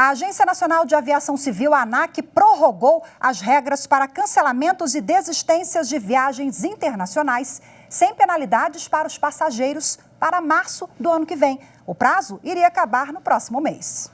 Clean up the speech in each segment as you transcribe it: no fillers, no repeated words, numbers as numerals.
A Agência Nacional de Aviação Civil, a ANAC, prorrogou as regras para cancelamentos e desistências de viagens internacionais, sem penalidades para os passageiros, para março do ano que vem. O prazo iria acabar no próximo mês.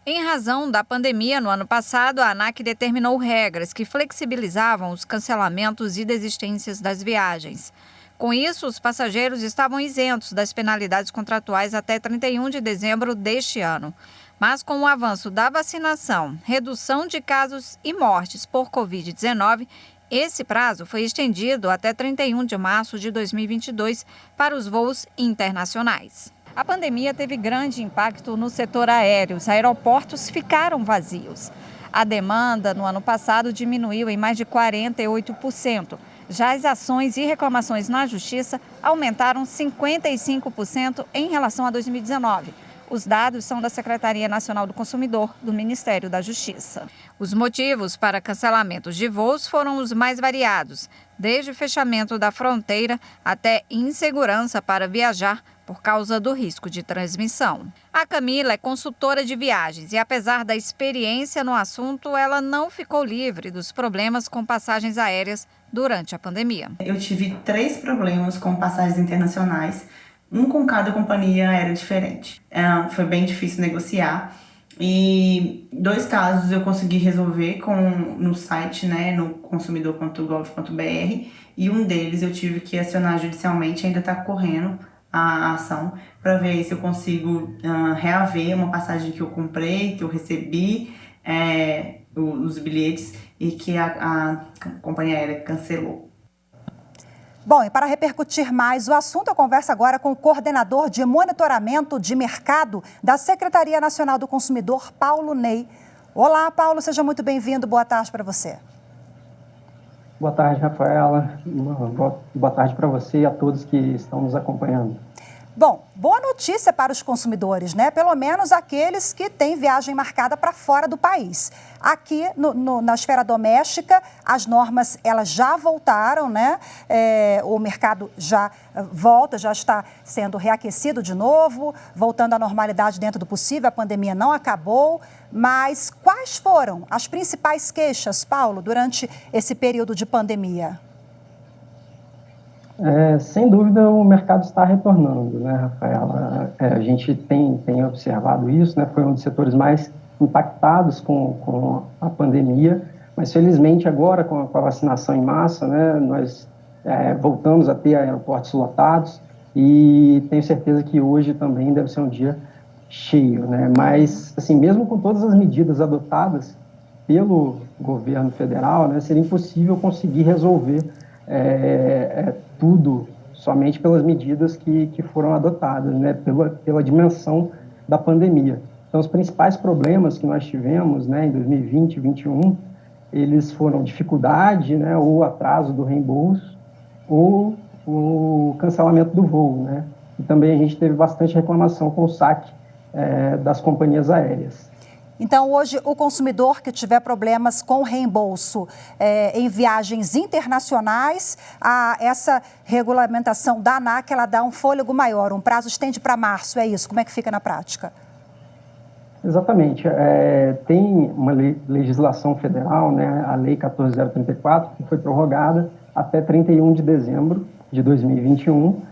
Em razão da pandemia, no ano passado, a ANAC determinou regras que flexibilizavam os cancelamentos e desistências das viagens. Com isso, os passageiros estavam isentos das penalidades contratuais até 31 de dezembro deste ano. Mas com o avanço da vacinação, redução de casos e mortes por Covid-19, esse prazo foi estendido até 31 de março de 2022 para os voos internacionais. A pandemia teve grande impacto no setor aéreo. Os aeroportos ficaram vazios. A demanda no ano passado diminuiu em mais de 48%. Já as ações e reclamações na Justiça aumentaram 55% em relação a 2019. Os dados são da Secretaria Nacional do Consumidor, do Ministério da Justiça. Os motivos para cancelamentos de voos foram os mais variados, desde o fechamento da fronteira até insegurança para viajar por causa do risco de transmissão. A Camila é consultora de viagens e, apesar da experiência no assunto, ela não ficou livre dos problemas com passagens aéreas durante a pandemia. Eu tive 3 problemas com passagens internacionais, um com cada companhia aérea diferente. Foi bem difícil negociar e 2 casos eu consegui resolver no site, né, no consumidor.gov.br, e um deles eu tive que acionar judicialmente, ainda está correndo a ação, para ver se eu consigo reaver uma passagem que eu comprei, que eu recebi, os bilhetes, e que a companhia aérea cancelou. Bom, e para repercutir mais o assunto, eu converso agora com o coordenador de monitoramento de mercado da Secretaria Nacional do Consumidor, Paulo Ney. Olá, Paulo, seja muito bem-vindo. Boa tarde para você. Boa tarde, Rafaela. Boa tarde para você e a todos que estão nos acompanhando. Bom, boa notícia para os consumidores, né? Pelo menos aqueles que têm viagem marcada para fora do país. Aqui na esfera doméstica, as normas elas já voltaram, né? O mercado já volta, já está sendo reaquecido de novo, voltando à normalidade dentro do possível. A pandemia não acabou, mas quais foram as principais queixas, Paulo, durante esse período de pandemia? Sem dúvida, o mercado está retornando, né, Rafaela? A gente tem observado isso, né? Foi um dos setores mais impactados com a pandemia, mas felizmente agora, com a vacinação em massa, né, nós voltamos a ter aeroportos lotados e tenho certeza que hoje também deve ser um dia cheio, né? Mas, assim, mesmo com todas as medidas adotadas pelo governo federal, né, seria impossível conseguir resolver tudo somente pelas medidas que foram adotadas, né, pela dimensão da pandemia. Então, os principais problemas que nós tivemos, né, em 2020 e 2021, eles foram dificuldade, né, ou atraso do reembolso, ou o cancelamento do voo, né? E também a gente teve bastante reclamação com o saque das companhias aéreas. Então, hoje, o consumidor que tiver problemas com reembolso em viagens internacionais, essa regulamentação da ANAC, ela dá um fôlego maior, um prazo estende para março, é isso? Como é que fica na prática? Exatamente. Tem uma legislação federal, né, a Lei 14.034, que foi prorrogada até 31 de dezembro de 2021,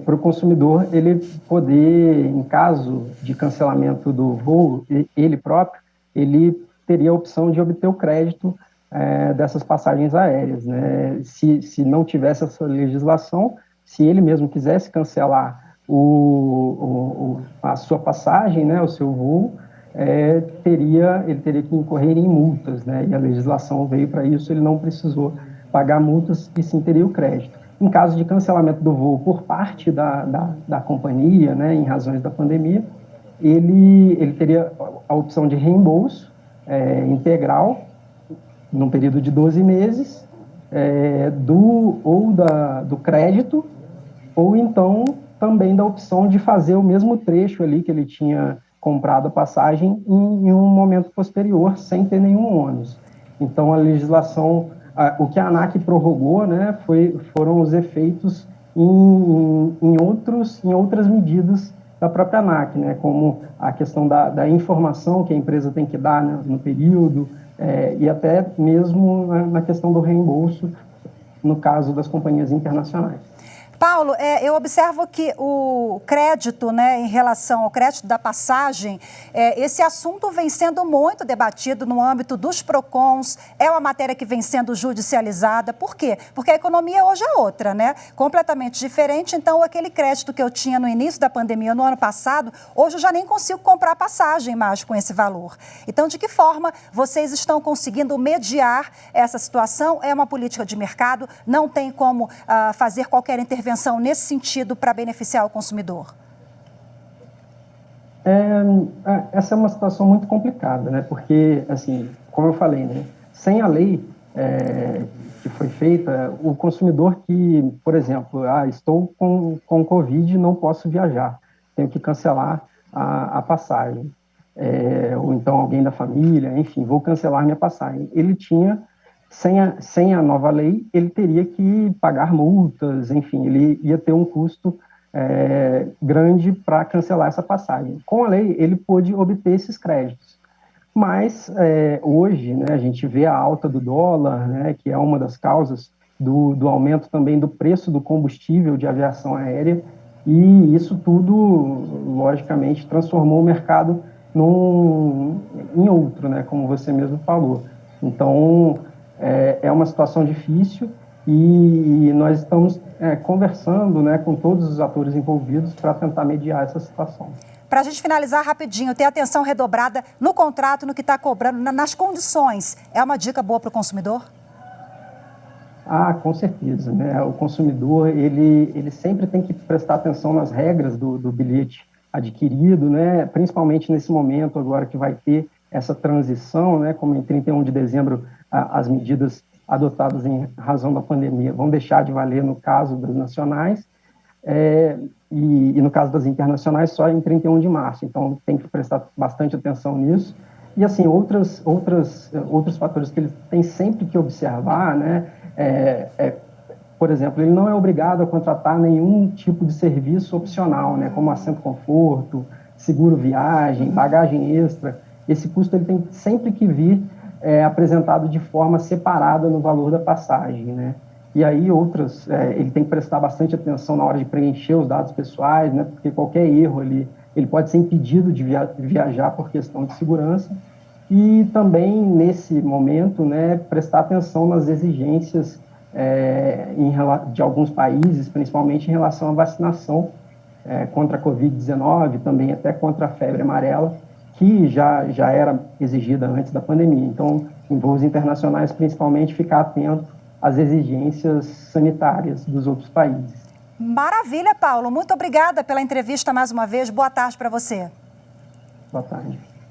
para o consumidor ele poder, em caso de cancelamento do voo, ele próprio, ele teria a opção de obter o crédito dessas passagens aéreas, né? Se não tivesse essa legislação, se ele mesmo quisesse cancelar a sua passagem, né, o seu voo, ele teria que incorrer em multas, né? E a legislação veio para isso, ele não precisou pagar multas e sim teria o crédito. Em caso de cancelamento do voo por parte da companhia, né, em razões da pandemia, ele teria a opção de reembolso integral, num período de 12 meses, do crédito, ou então também da opção de fazer o mesmo trecho ali que ele tinha comprado a passagem em um momento posterior, sem ter nenhum ônus. Então, a legislação... O que a ANAC prorrogou, né, foram os efeitos em outras medidas da própria ANAC, né, como a questão da informação que a empresa tem que dar, né, no período, e até mesmo na questão do reembolso, no caso das companhias internacionais. Paulo, eu observo que o crédito, né, em relação ao crédito da passagem, esse assunto vem sendo muito debatido no âmbito dos PROCONs, é uma matéria que vem sendo judicializada. Por quê? Porque a economia hoje é outra, né? Completamente diferente. Então, aquele crédito que eu tinha no início da pandemia, no ano passado, hoje eu já nem consigo comprar passagem mais com esse valor. Então, de que forma vocês estão conseguindo mediar essa situação? É uma política de mercado, não tem como fazer qualquer intervenção nesse sentido para beneficiar o consumidor? Essa é uma situação muito complicada, né? Porque, assim, como eu falei, né, sem a lei que foi feita, o consumidor que, por exemplo, estou com Covid e não posso viajar, tenho que cancelar a passagem, ou então alguém da família, enfim, vou cancelar minha passagem. Ele tinha, sem a nova lei, ele teria que pagar multas, enfim, ele ia ter um custo grande para cancelar essa passagem. Com a lei, ele pôde obter esses créditos. Mas, hoje, né, a gente vê a alta do dólar, né, que é uma das causas do aumento também do preço do combustível de aviação aérea, e isso tudo, logicamente, transformou o mercado em outro, né, como você mesmo falou. Então, é uma situação difícil e nós estamos conversando, né, com todos os atores envolvidos para tentar mediar essa situação. Para a gente finalizar rapidinho, ter atenção redobrada no contrato, no que está cobrando, nas condições. É uma dica boa para o consumidor? Com certeza, né? O consumidor, ele sempre tem que prestar atenção nas regras do bilhete adquirido, né? Principalmente nesse momento agora que vai ter essa transição, né? Como em 31 de dezembro as medidas adotadas em razão da pandemia vão deixar de valer no caso das nacionais, e no caso das internacionais só em 31 de março, então tem que prestar bastante atenção nisso. E assim, outros fatores que ele tem sempre que observar, né, por exemplo, ele não é obrigado a contratar nenhum tipo de serviço opcional, né, como assento conforto, seguro viagem, bagagem extra. Esse custo ele tem sempre que vir apresentado de forma separada no valor da passagem, né. E aí ele tem que prestar bastante atenção na hora de preencher os dados pessoais, né, porque qualquer erro ali, ele pode ser impedido de viajar por questão de segurança. E também, nesse momento, né, prestar atenção nas exigências de alguns países, principalmente em relação à vacinação contra a Covid-19, também até contra a febre amarela, que já era exigida antes da pandemia. Então, em voos internacionais, principalmente, ficar atento às exigências sanitárias dos outros países. Maravilha, Paulo. Muito obrigada pela entrevista mais uma vez. Boa tarde para você. Boa tarde.